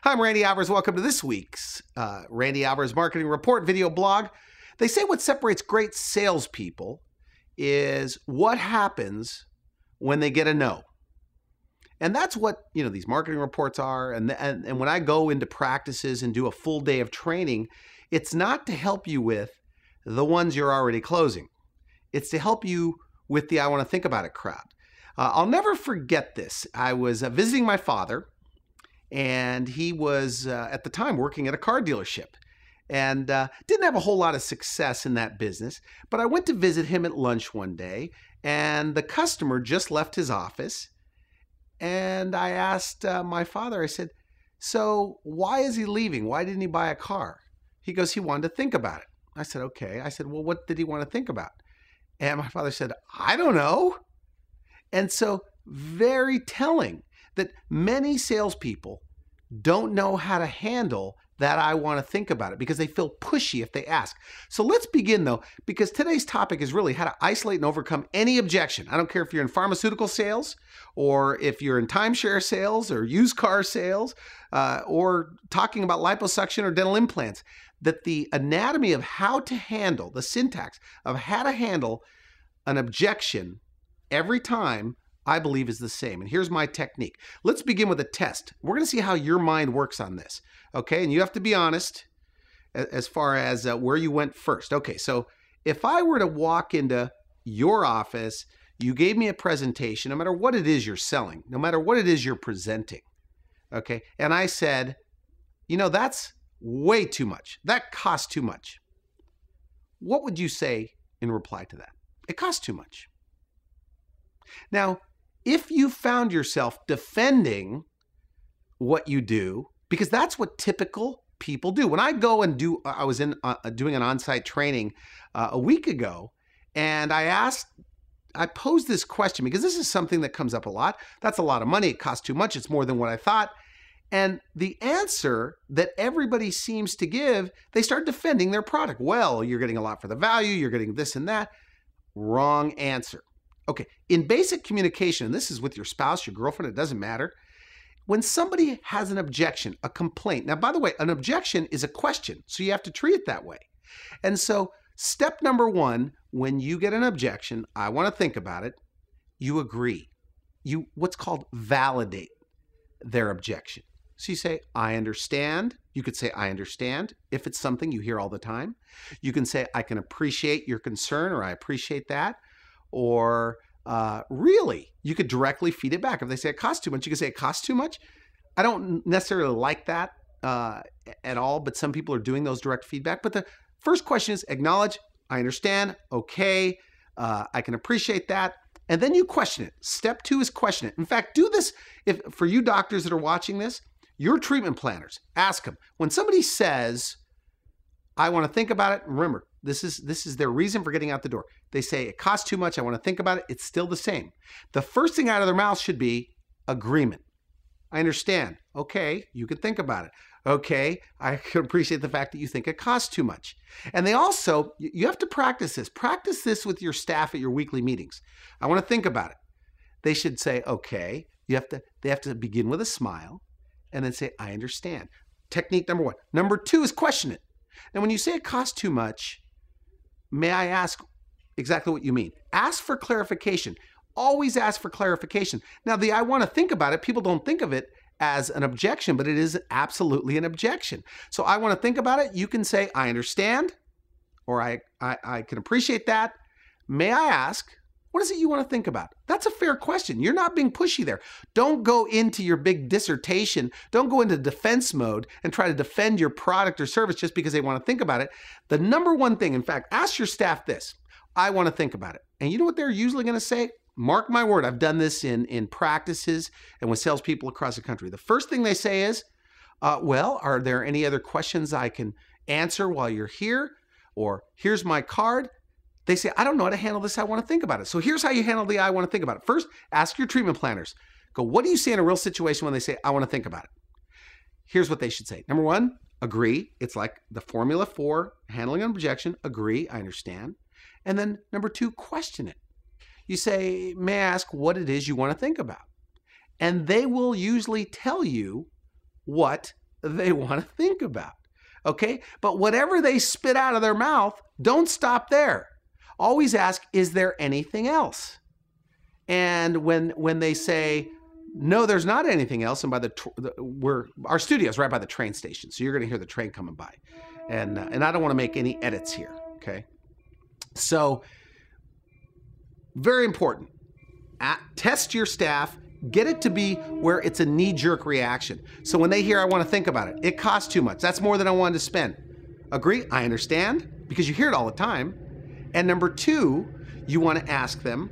I'm Randy Alvarez. Welcome to this week's Randy Alvarez Marketing Report video blog. They say what separates great salespeople is what happens when they get a no. And that's what, these marketing reports are. And when I go into practices and do a full day of training, it's not to help you with the ones you're already closing. It's to help you with the I want to think about it crowd. I'll never forget this. I was visiting my father, and he was, at the time, working at a car dealership and didn't have a whole lot of success in that business. But I went to visit him at lunch one day, and the customer just left his office. And I asked my father, I said, so why is he leaving? Why didn't he buy a car? He goes, he wanted to think about it. I said, okay. I said, well, what did he want to think about? And my father said, I don't know. And so very telling that many salespeople don't know how to handle that I want to think about it because they feel pushy if they ask. So let's begin though, because today's topic is really how to isolate and overcome any objection. I don't care if you're in pharmaceutical sales or if you're in timeshare sales or used car sales or talking about liposuction or dental implants, that the anatomy of how to handle, the syntax of how to handle an objection every time, I believe, is the same. And here's my technique. Let's begin with a test. We're going to see how your mind works on this. Okay, and you have to be honest as far as where you went first. Okay, so if I were to walk into your office, you gave me a presentation, no matter what it is you're selling, no matter what it is you're presenting, okay, and I said, that's way too much. That costs too much. What would you say in reply to that? It costs too much. Now, if you found yourself defending what you do, because that's what typical people do. When I go and I was doing an on-site training a week ago, and I posed this question because this is something that comes up a lot. That's a lot of money. It costs too much. It's more than what I thought. And the answer that everybody seems to give, they start defending their product. Well, you're getting a lot for the value. You're getting this and that. Wrong answer. Okay, in basic communication, and this is with your spouse, your girlfriend, it doesn't matter. When somebody has an objection, a complaint, now, by the way, an objection is a question, so you have to treat it that way. And so step number one, when you get an objection, I want to think about it, you agree. You, what's called validate their objection. So you say, I understand. You could say, I understand, if it's something you hear all the time. You can say, I can appreciate your concern, or I appreciate that. Or really, you could directly feed it back. If they say it costs too much, you can say it costs too much. I don't necessarily like that at all, but some people are doing those direct feedback. But the first question is acknowledge, I understand, okay, I can appreciate that. And then you question it. Step two is question it. In fact, do this for you doctors that are watching this, your treatment planners, ask them. When somebody says, I want to think about it, remember, this is their reason for getting out the door. They say, it costs too much, I want to think about it, it's still the same. The first thing out of their mouth should be agreement. I understand. Okay, you can think about it. Okay, I can appreciate the fact that you think it costs too much. And they also, you have to practice this. Practice this with your staff at your weekly meetings. I want to think about it. They should say, okay, they have to begin with a smile and then say, I understand. Technique number one. Number two is question it. Now, when you say it costs too much, may I ask exactly what you mean? Ask for clarification. Always ask for clarification. Now, I want to think about it. People don't think of it as an objection, but it is absolutely an objection. So I want to think about it. You can say, I understand, or I can appreciate that. May I ask, what is it you want to think about? That's a fair question. You're not being pushy there. Don't go into your big dissertation. Don't go into defense mode and try to defend your product or service just because they want to think about it. The number one thing, in fact, ask your staff this. I want to think about it. And you know what they're usually going to say? Mark my word, I've done this in practices and with salespeople across the country. The first thing they say is, well, are there any other questions I can answer while you're here? Or here's my card. They say, I don't know how to handle this. I want to think about it. So here's how you handle the I want to think about it. First, ask your treatment planners. Go, what do you say in a real situation when they say, I want to think about it? Here's what they should say. Number one, agree. It's like the formula for handling an objection. Agree, I understand. And then number two, question it. You say, may I ask what it is you want to think about? And they will usually tell you what they want to think about. Okay? But whatever they spit out of their mouth, don't stop there. Always ask, is there anything else? And when they say, no, there's not anything else, and our studio's right by the train station, so you're going to hear the train coming by. And I don't want to make any edits here, okay? So, very important. Test your staff. Get it to be where it's a knee-jerk reaction. So when they hear, I want to think about it, it costs too much. That's more than I wanted to spend. Agree? I understand, because you hear it all the time. And number two, you want to ask them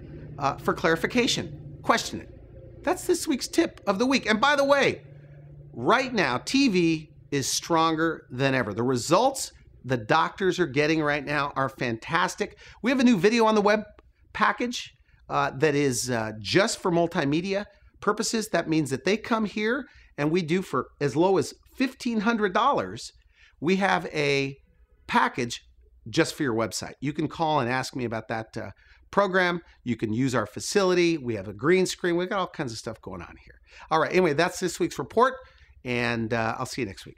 for clarification. Question it. That's this week's tip of the week. And by the way, right now, TV is stronger than ever. The results the doctors are getting right now are fantastic. We have a new video on the web package that is just for multimedia purposes. That means that they come here and we do for as low as $1,500. We have a package just for your website. You can call and ask me about that program. You can use our facility. We have a green screen. We've got all kinds of stuff going on here. All right. Anyway, that's this week's report, and I'll see you next week.